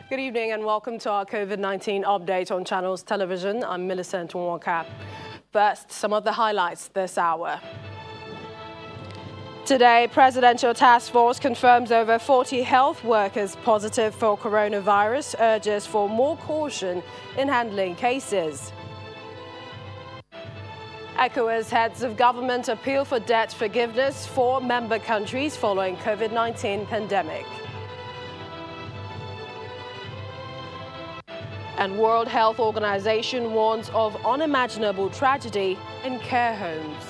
Good evening and welcome to our COVID-19 update on Channels Television. I'm Millicent Nwaka. First, some of the highlights this hour. Today, Presidential Task Force confirms over 40 health workers positive for coronavirus, urges for more caution in handling cases. ECOWAS heads of government appeal for debt forgiveness for member countries following COVID-19 pandemic. And World Health Organization warns of unimaginable tragedy in care homes.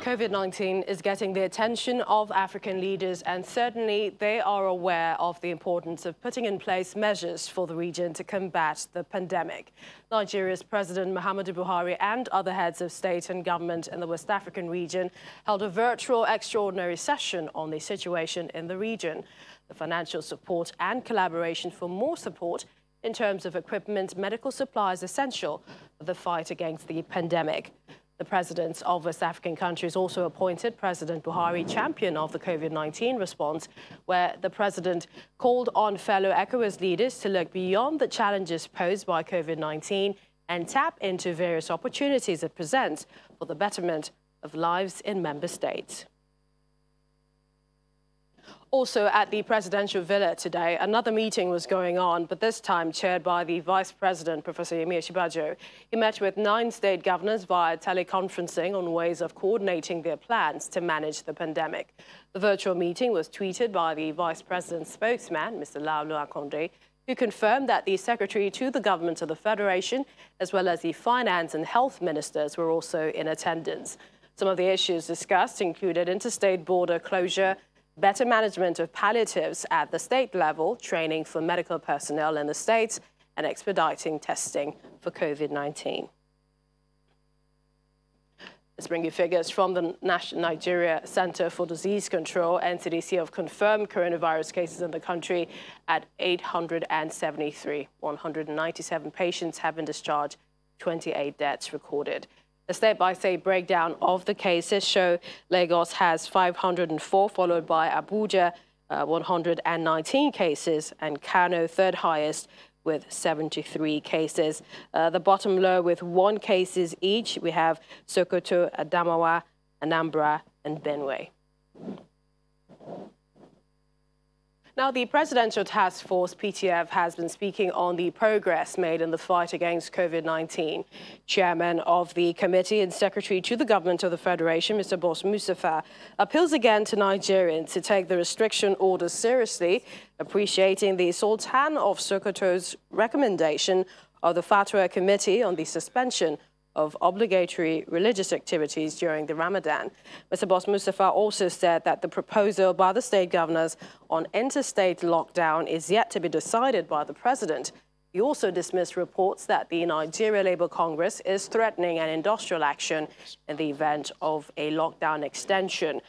COVID-19 is getting the attention of African leaders, and certainly they are aware of the importance of putting in place measures for the region to combat the pandemic. Nigeria's President Muhammadu Buhari and other heads of state and government in the West African region held a virtual extraordinary session on the situation in the region. The financial support and collaboration for more support in terms of equipment, medical supplies essential for the fight against the pandemic. The presidents of West African countries also appointed President Buhari champion of the COVID-19 response, where the president called on fellow ECOWAS leaders to look beyond the challenges posed by COVID-19 and tap into various opportunities it presents for the betterment of lives in member states. Also at the presidential villa today, another meeting was going on, but this time chaired by the Vice President, Professor Yemi Osinbajo. He met with 9 state governors via teleconferencing on ways of coordinating their plans to manage the pandemic. The virtual meeting was tweeted by the Vice President's spokesman, Mr. Laolu Akonde, who confirmed that the Secretary to the Government of the Federation, as well as the Finance and Health Ministers, were also in attendance. Some of the issues discussed included interstate border closure, better management of palliatives at the state level, training for medical personnel in the states, and expediting testing for COVID-19. Let's bring you figures from the Nigeria Center for Disease Control. NCDC have confirmed coronavirus cases in the country at 873. 197 patients have been discharged, 28 deaths recorded. A step-by-step breakdown of the cases show Lagos has 504, followed by Abuja, 119 cases, and Kano, third highest, with 73 cases. The bottom low with 1 cases each, we have Sokoto, Adamawa, Anambra, and Benue. Now, the Presidential Task Force, PTF, has been speaking on the progress made in the fight against COVID-19. Chairman of the committee and Secretary to the Government of the Federation, Mr. Boss Mustafa, appeals again to Nigerians to take the restriction orders seriously, appreciating the Sultan of Sokoto's recommendation of the Fatwa Committee on the suspension of obligatory religious activities during the Ramadan. Mr. Boss Mustafa also said that the proposal by the state governors on interstate lockdown is yet to be decided by the president. He also dismissed reports that the Nigeria Labour Congress is threatening an industrial action in the event of a lockdown extension.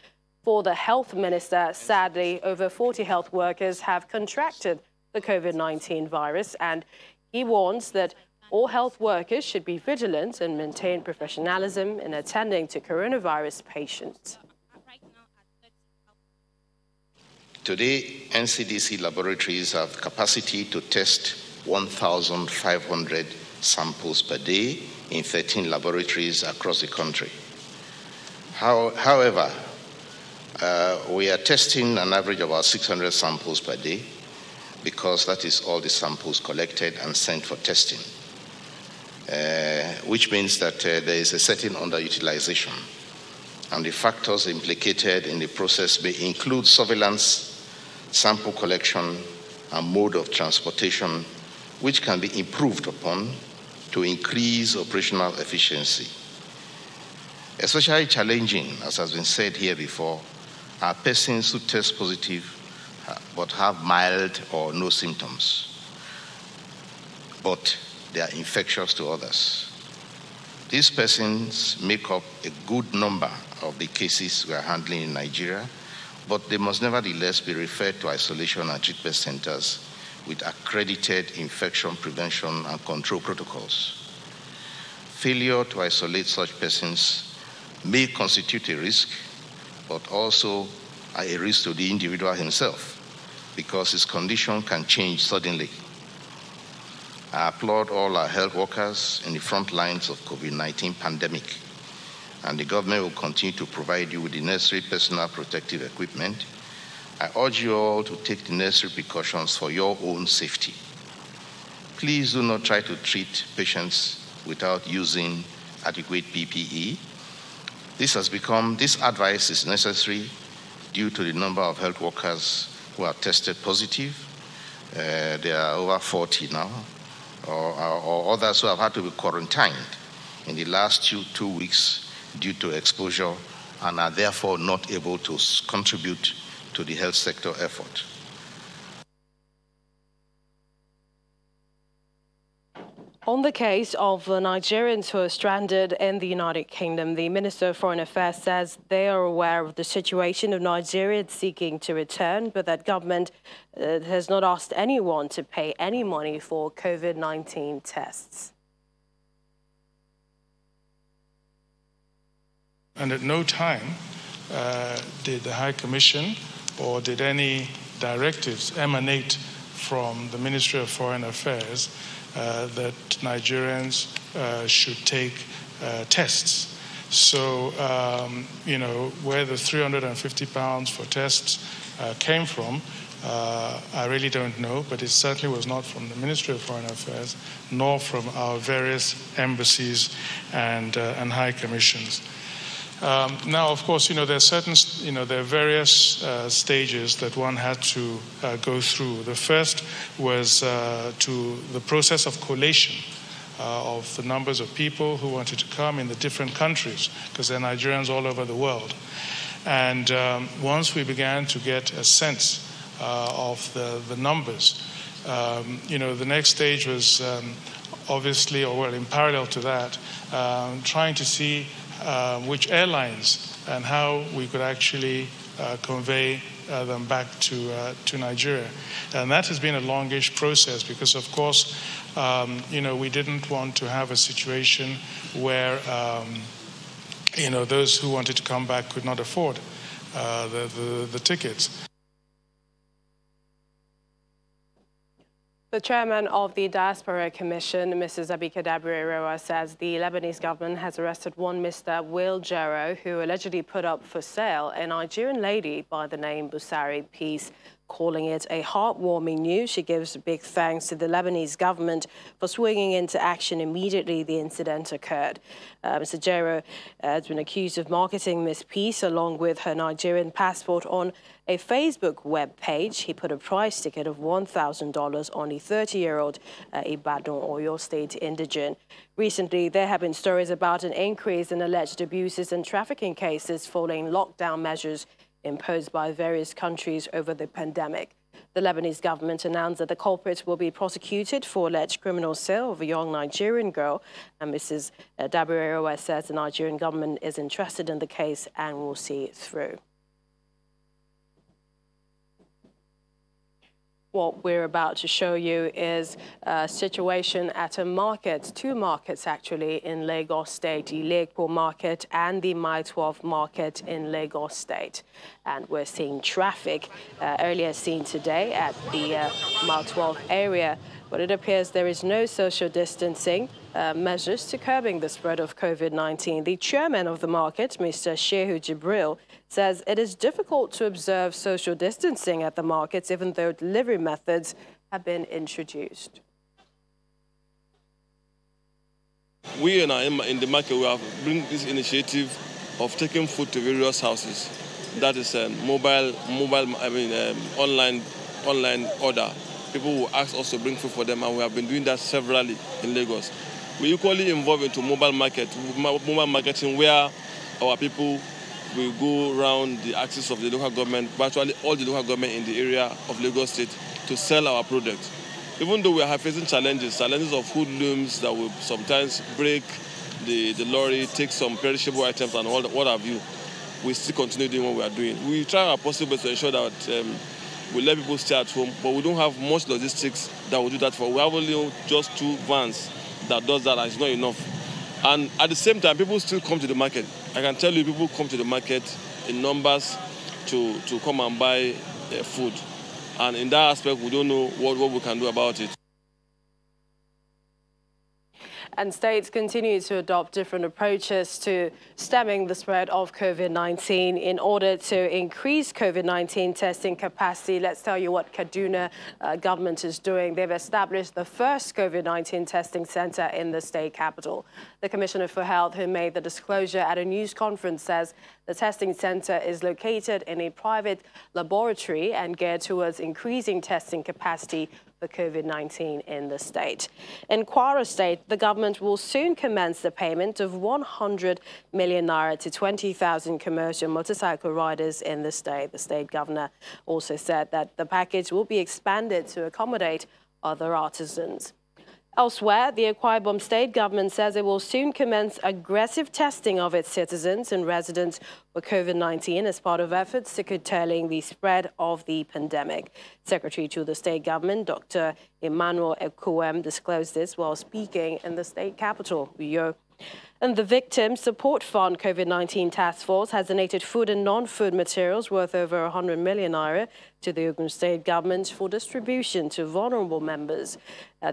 For the health minister, sadly, over 40 health workers have contracted the COVID-19 virus, and he warns that all health workers should be vigilant and maintain professionalism in attending to coronavirus patients. Today, NCDC laboratories have capacity to test 1,500 samples per day in 13 laboratories across the country. However, we are testing an average of about 600 samples per day because that is all the samples collected and sent for testing. Which means that there is a certain underutilization. And the factors implicated in the process may include surveillance, sample collection, and mode of transportation, which can be improved upon to increase operational efficiency. Especially challenging, as has been said here before, are persons who test positive but have mild or no symptoms, but they are infectious to others. These persons make up a good number of the cases we are handling in Nigeria, but they must nevertheless be referred to isolation and treatment centers with accredited infection prevention and control protocols. Failure to isolate such persons may constitute a risk, but also a risk to the individual himself, because his condition can change suddenly. I applaud all our health workers in the front lines of COVID-19 pandemic, and the government will continue to provide you with the necessary personal protective equipment. I urge you all to take the necessary precautions for your own safety. Please do not try to treat patients without using adequate PPE. This advice is necessary due to the number of health workers who are tested positive. There are over 40 now, or others who have had to be quarantined in the last two weeks due to exposure and are therefore not able to contribute to the health sector effort. On the case of the Nigerians who are stranded in the United Kingdom, the Minister of Foreign Affairs says they are aware of the situation of Nigerians seeking to return, but that government has not asked anyone to pay any money for COVID-19 tests. And at no time did the High Commission or did any directives emanate from the Ministry of Foreign Affairs that Nigerians should take tests. So, where the £350 for tests came from, I really don't know, but it certainly was not from the Ministry of Foreign Affairs, nor from our various embassies and high commissions. Now, of course, there are various stages that one had to go through. The first was to the process of collation of the numbers of people who wanted to come in the different countries, because there are Nigerians all over the world. And once we began to get a sense of the numbers, the next stage was obviously, in parallel to that, trying to see which airlines and how we could actually convey them back to Nigeria. And that has been a longish process because, of course, we didn't want to have a situation where, those who wanted to come back could not afford the tickets. The chairman of the Diaspora Commission, Mrs. Abike Dabiri-Rewa, says the Lebanese government has arrested one Mr. Will Jero, who allegedly put up for sale a Nigerian lady by the name Busari Peace, calling it a heartwarming news. She gives big thanks to the Lebanese government for swinging into action immediately the incident occurred. Mr. Jero has been accused of marketing Miss Peace along with her Nigerian passport on a Facebook web page. He put a price ticket of $1,000 on a 30-year-old Ibadan, Oyo State indigent. Recently, there have been stories about an increase in alleged abuses and trafficking cases following lockdown measures imposed by various countries over the pandemic. The Lebanese government announced that the culprit will be prosecuted for alleged criminal sale of a young Nigerian girl, and Mrs. Dabiri-Rewa says the Nigerian government is interested in the case and will see it through. What we're about to show you is a situation at a market, two markets actually, in Lagos State, the Lekpo market and the Mile 12 market in Lagos State. And we're seeing traffic earlier seen today at the Mile 12 area, but it appears there is no social distancing measures to curbing the spread of COVID-19. The chairman of the market, Mr. Shehu Jibril, says it is difficult to observe social distancing at the markets, even though delivery methods have been introduced. We in the market, we have bring this initiative of taking food to various houses. That is online order. People will ask us to bring food for them, and we have been doing that severally in Lagos. We equally involved into mobile marketing, where our people will go around the axis of the local government, virtually all the local government in the area of Lagos State, to sell our product. Even though we are facing challenges of hoodlums that will sometimes break the lorry, take some perishable items and what have you, we still continue doing what we are doing. We try our possible to ensure that we let people stay at home, but we don't have much logistics that will do that for. We have only just 2 vans that does that, and it's not enough. And at the same time, people still come to the market. I can tell you people come to the market in numbers to come and buy food. And in that aspect, we don't know what we can do about it. And states continue to adopt different approaches to stemming the spread of COVID-19 in order to increase COVID-19 testing capacity. Let's tell you what Kaduna government is doing. They've established the first COVID-19 testing center in the state capital. The Commissioner for Health, who made the disclosure at a news conference, says the testing center is located in a private laboratory and geared towards increasing testing capacity for COVID-19 in the state. In Kwara State, the government will soon commence the payment of 100 million naira to 20,000 commercial motorcycle riders in the state. The state governor also said that the package will be expanded to accommodate other artisans. Elsewhere, the Akwa Ibom state government says it will soon commence aggressive testing of its citizens and residents for COVID-19 as part of efforts to curtailing the spread of the pandemic. Secretary to the state government, Dr. Emmanuel Ekuwem, disclosed this while speaking in the state capital, Uyo. And the Victim Support Fund COVID-19 Task Force has donated food and non-food materials worth over 100 million naira to the Ogun State government for distribution to vulnerable members.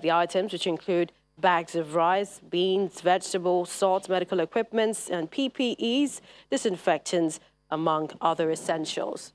The items, which include bags of rice, beans, vegetables, salt, medical equipment, and PPEs, disinfectants, among other essentials.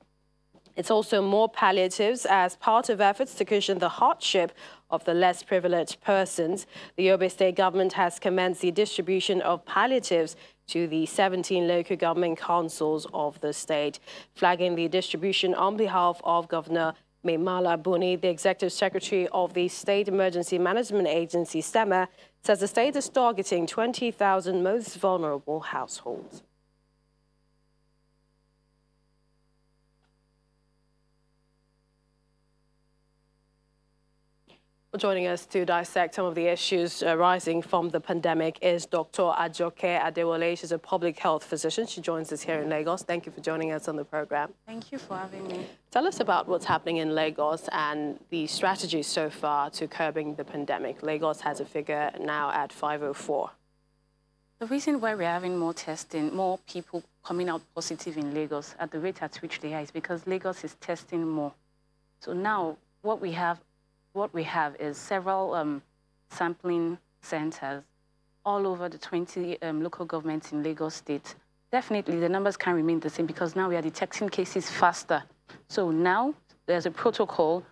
It's also more palliatives as part of efforts to cushion the hardship of the less privileged persons. The Yobe State government has commenced the distribution of palliatives to the 17 local government councils of the state. Flagging the distribution on behalf of Governor Maimala Buni, the Executive Secretary of the State Emergency Management Agency, SEMA, says the state is targeting 20,000 most vulnerable households. Joining us to dissect some of the issues arising from the pandemic is Dr. Ajoke Adewale. She's a public health physician. She joins us here in Lagos. Thank you for joining us on the program. Thank you for having me. Tell us about what's happening in Lagos and the strategies so far to curbing the pandemic. Lagos has a figure now at 504. The reason why we're having more testing, more people coming out positive in Lagos at the rate at which they are is because Lagos is testing more. So now what we have is several sampling centers all over the 20 local governments in Lagos State. Definitely, the numbers can remain the same because now we are detecting cases faster. So now there's a protocol.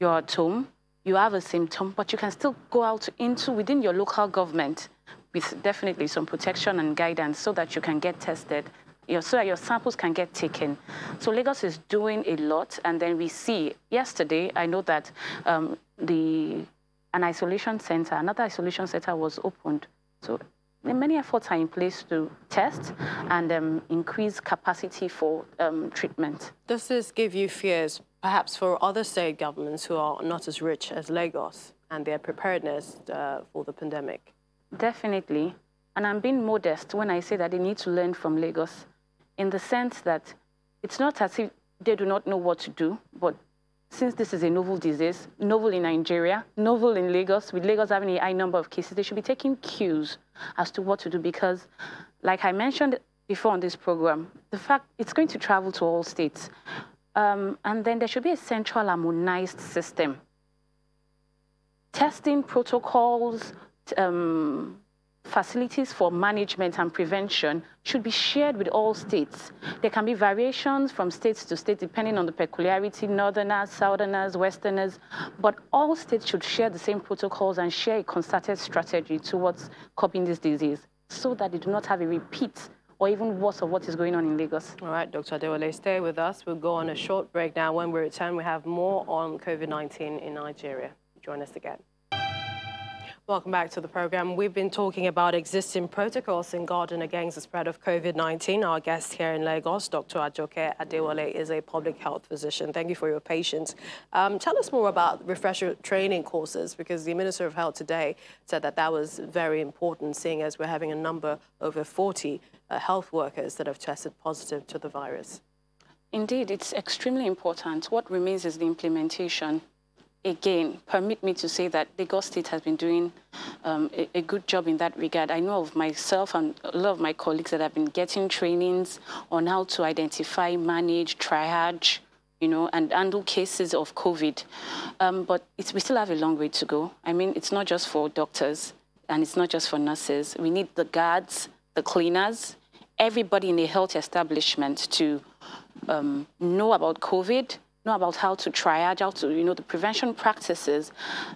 You're at home, you have a symptom, but you can still go out within your local government with definitely some protection and guidance so that you can get tested, so that your samples can get taken. So Lagos is doing a lot, and then we see, yesterday, I know that another isolation center was opened. So many efforts are in place to test and increase capacity for treatment. Does this give you fears, perhaps for other state governments who are not as rich as Lagos and their preparedness for the pandemic? Definitely. And I'm being modest when I say that they need to learn from Lagos, in the sense that it's not as if they do not know what to do, but since this is a novel disease, novel in Nigeria, novel in Lagos, with Lagos having a high number of cases, they should be taking cues as to what to do because, like I mentioned before on this program, the fact it's going to travel to all states. And then there should be a central harmonized system. Testing protocols, facilities for management and prevention should be shared with all states. There can be variations from states to state depending on the peculiarity, northerners, southerners, westerners, but all states should share the same protocols and share a concerted strategy towards curbing this disease so that they do not have a repeat or even worse of what is going on in Lagos. All right, Dr. Adewale, stay with us. We'll go on a short break now. When we return, we have more on COVID-19 in Nigeria. Join us again. Welcome back to the program. We've been talking about existing protocols in guarding against the spread of COVID-19. Our guest here in Lagos, Dr. Ajoke Adewale, is a public health physician. Thank you for your patience. Tell us more about refresher training courses, because the Minister of Health today said that that was very important, seeing as we're having a number over 40 health workers that have tested positive to the virus. Indeed, it's extremely important. What remains is the implementation. again, permit me to say that Lagos State has been doing a good job in that regard. I know of myself and a lot of my colleagues that have been getting trainings on how to identify, manage, triage, and handle cases of COVID. But we still have a long way to go. I mean, it's not just for doctors and it's not just for nurses. We need the guards, the cleaners, everybody in a health establishment to know about COVID, know about how to triage, how to, the prevention practices,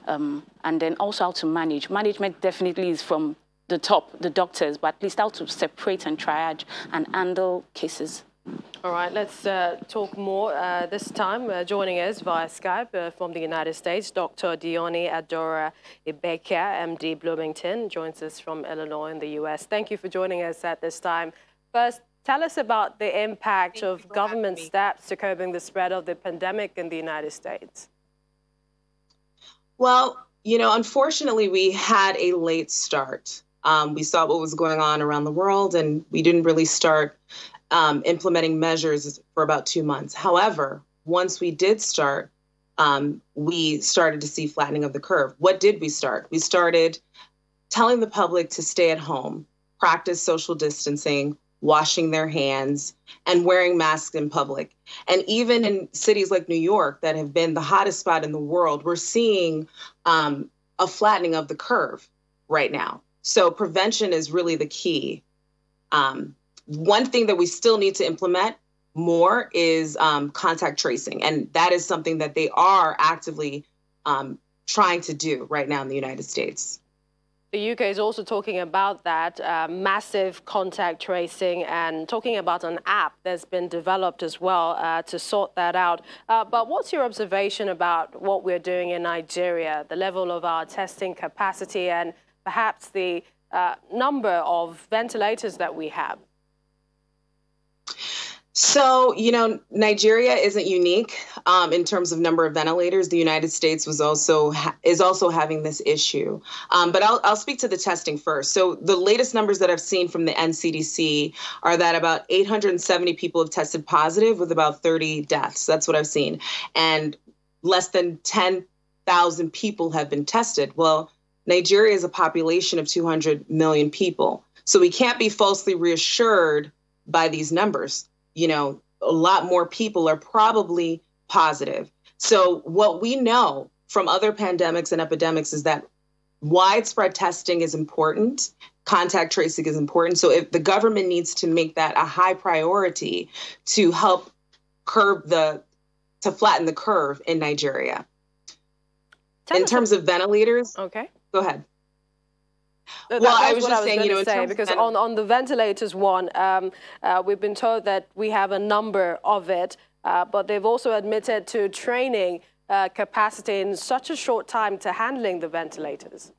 and then also how to manage. Management definitely is from the top, the doctors, but at least how to separate and triage and handle cases. All right, let's talk more. This time, joining us via Skype from the United States, Dr. Dione Adora Ibekia, MD Bloomington, joins us from Illinois in the U.S. Thank you for joining us at this time. First, tell us about the impact of government steps to curbing the spread of the pandemic in the United States. Well, unfortunately, we had a late start. We saw what was going on around the world, and we didn't really start implementing measures for about 2 months. However, once we did start, we started to see flattening of the curve. What did we start? We started telling the public to stay at home, practice social distancing, washing their hands, and wearing masks in public. And even in cities like New York that have been the hottest spot in the world, we're seeing a flattening of the curve right now. So prevention is really the key. One thing that we still need to implement more is contact tracing. And that is something that they are actively trying to do right now in the United States. The UK is also talking about that, massive contact tracing, and talking about an app that's been developed as well to sort that out. But what's your observation about what we're doing in Nigeria, the level of our testing capacity, and perhaps the number of ventilators that we have? So, Nigeria isn't unique in terms of number of ventilators. The United States is also having this issue. But I'll speak to the testing first. So the latest numbers that I've seen from the NCDC are that about 870 people have tested positive with about 30 deaths. That's what I've seen. And less than 10,000 people have been tested. Well, Nigeria is a population of 200 million people. So we can't be falsely reassured by these numbers. A lot more people are probably positive. So what we know from other pandemics and epidemics is that widespread testing is important. Contact tracing is important. So if the government needs to make that a high priority to help to flatten the curve in Nigeria. In terms of ventilators. Okay. Go ahead. Well, I was just saying, because on the ventilators one, we've been told that we have a number of it, but they've also admitted to training capacity in such a short time to handling the ventilators.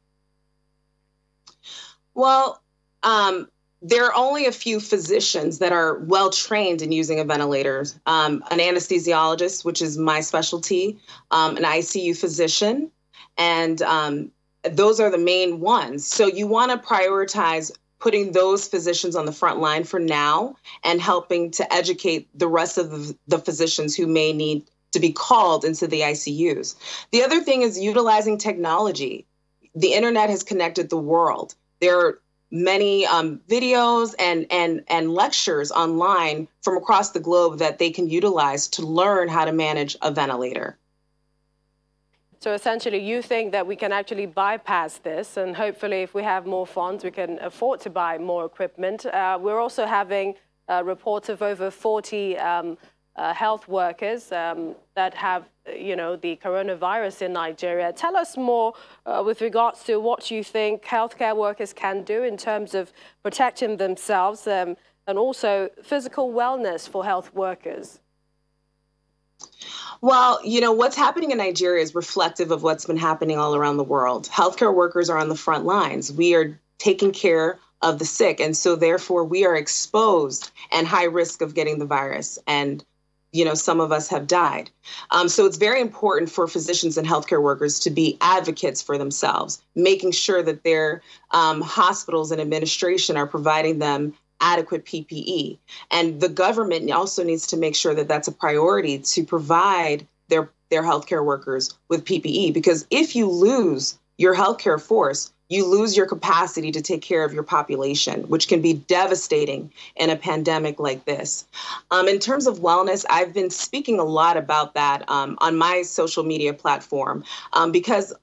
Well, there are only a few physicians that are well trained in using a ventilator. An anesthesiologist, which is my specialty, an ICU physician, and those are the main ones. So you want to prioritize putting those physicians on the front line for now and helping to educate the rest of the physicians who may need to be called into the ICUs. The other thing is utilizing technology. The internet has connected the world. There are many videos and lectures online from across the globe that they can utilize to learn how to manage a ventilator. So essentially, you think that we can actually bypass this, and hopefully if we have more funds, we can afford to buy more equipment. We're also having reports of over 40 health workers that have, the coronavirus in Nigeria. Tell us more with regards to what you think healthcare workers can do in terms of protecting themselves and also physical wellness for health workers. Well, what's happening in Nigeria is reflective of what's been happening all around the world. Healthcare workers are on the front lines. We are taking care of the sick. And so therefore we are exposed and high risk of getting the virus. And, some of us have died. So it's very important for physicians and healthcare workers to be advocates for themselves, making sure that their hospitals and administration are providing them adequate PPE. And the government also needs to make sure that that's a priority to provide their their healthcare workers with PPE, because if you lose your healthcare force, you lose your capacity to take care of your population, which can be devastating in a pandemic like this. In terms of wellness, I've been speaking a lot about that on my social media platform because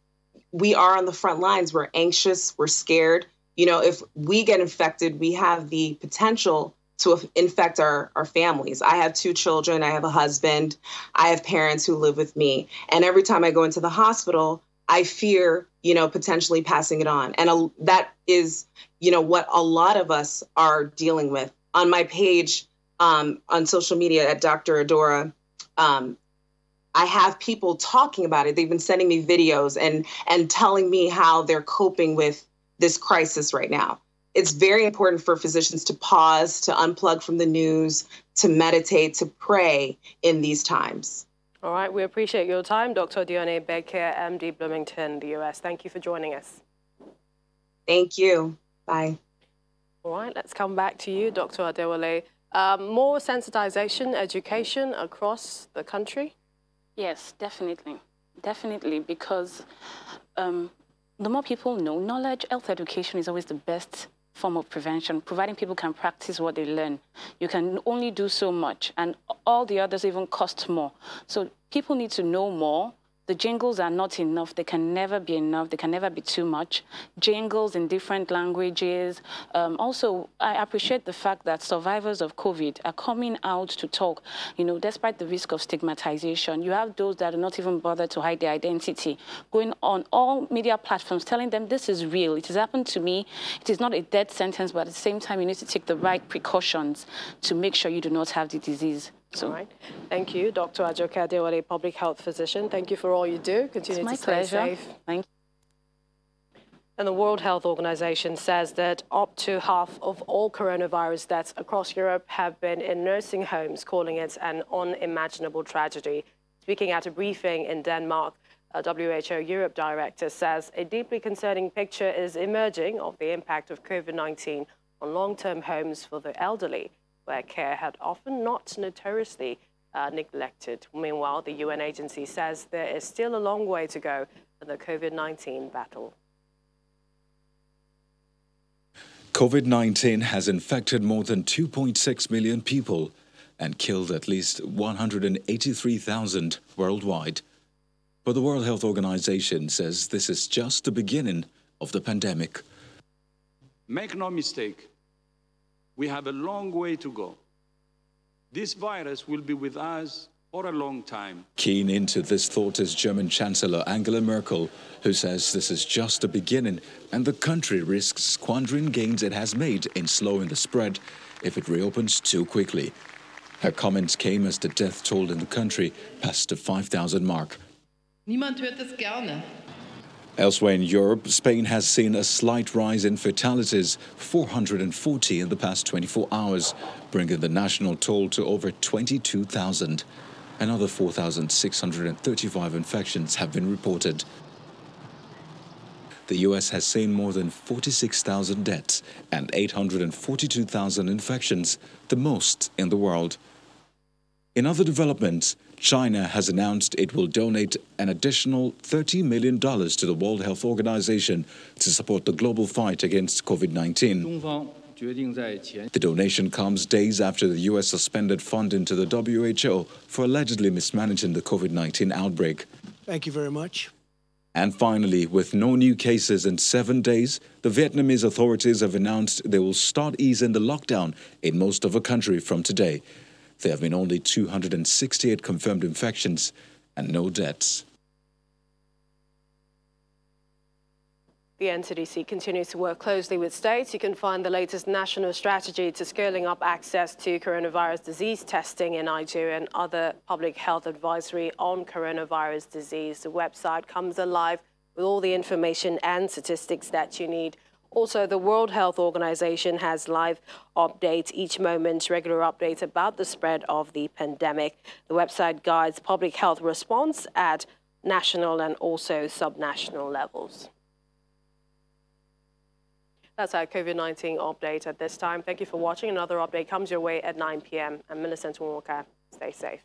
we are on the front lines. We're anxious, we're scared. You know, if we get infected, we have the potential to infect our families. I have 2 children, I have a husband, I have parents who live with me. And every time I go into the hospital, I fear, you know, potentially passing it on. And that is, you know, what a lot of us are dealing with. On my page on social media at Dr. Adora, I have people talking about it. They've been sending me videos and telling me how they're coping with this crisis right now. It's very important for physicians to pause, to unplug from the news, to meditate, to pray in these times. All right, we appreciate your time, Dr. Dione Becker, MD, Bloomington, the US. Thank you for joining us. Thank you. Bye. All right, let's come back to you, Dr. Adewale. More sensitization, education across the country? Yes, definitely. Definitely, because the more people know, knowledge, health education is always the best form of prevention, providing people can practice what they learn. You can only do so much, and all the others even cost more. So people need to know more. The jingles are not enough. They can never be enough. They can never be too much. Jingles in different languages. Also, I appreciate the fact that survivors of COVID are coming out to talk, you know, despite the risk of stigmatization. You have those that are not even bothered to hide their identity, going on all media platforms, telling them this is real. It has happened to me. It is not a death sentence, but at the same time, you need to take the right precautions to make sure you do not have the disease. All right. Thank you, Dr. Ajoke Adewale, public health physician. Thank you for all you do. Continue to stay safe. Thank you. And the World Health Organization says that up to half of all coronavirus deaths across Europe have been in nursing homes, calling it an unimaginable tragedy. Speaking at a briefing in Denmark, a WHO Europe director says a deeply concerning picture is emerging of the impact of COVID-19 on long-term homes for the elderly, where care had often not notoriously neglected. Meanwhile, the UN agency says there is still a long way to go in the COVID-19 battle. COVID-19 has infected more than 2.6 million people and killed at least 183,000 worldwide. But the World Health Organization says this is just the beginning of the pandemic. Make no mistake. We have a long way to go. This virus will be with us for a long time. Keen into this thought is German Chancellor Angela Merkel, who says this is just the beginning and the country risks squandering gains it has made in slowing the spread if it reopens too quickly. Her comments came as the death toll in the country passed the 5,000 mark. Niemand hört es gerne. Elsewhere in Europe, Spain has seen a slight rise in fatalities, 440 in the past 24 hours, bringing the national toll to over 22,000. Another 4,635 infections have been reported. The US has seen more than 46,000 deaths and 842,000 infections, the most in the world. In other developments, China has announced it will donate an additional $30 million to the World Health Organization to support the global fight against COVID-19. The donation comes days after the U.S. suspended funding to the WHO for allegedly mismanaging the COVID-19 outbreak. Thank you very much. And finally, with no new cases in 7 days, the Vietnamese authorities have announced they will start easing the lockdown in most of the country from today. There have been only 268 confirmed infections and no deaths. The NCDC continues to work closely with states. You can find the latest national strategy to scaling up access to coronavirus disease testing in Nigeria and other public health advisory on coronavirus disease. The website comes alive with all the information and statistics that you need. Also, the World Health Organization has live updates each moment, regular updates about the spread of the pandemic. The website guides public health response at national and also subnational levels. That's our COVID-19 update at this time. Thank you for watching. Another update comes your way at 9 p.m. I'm Millicent Walker. Stay safe.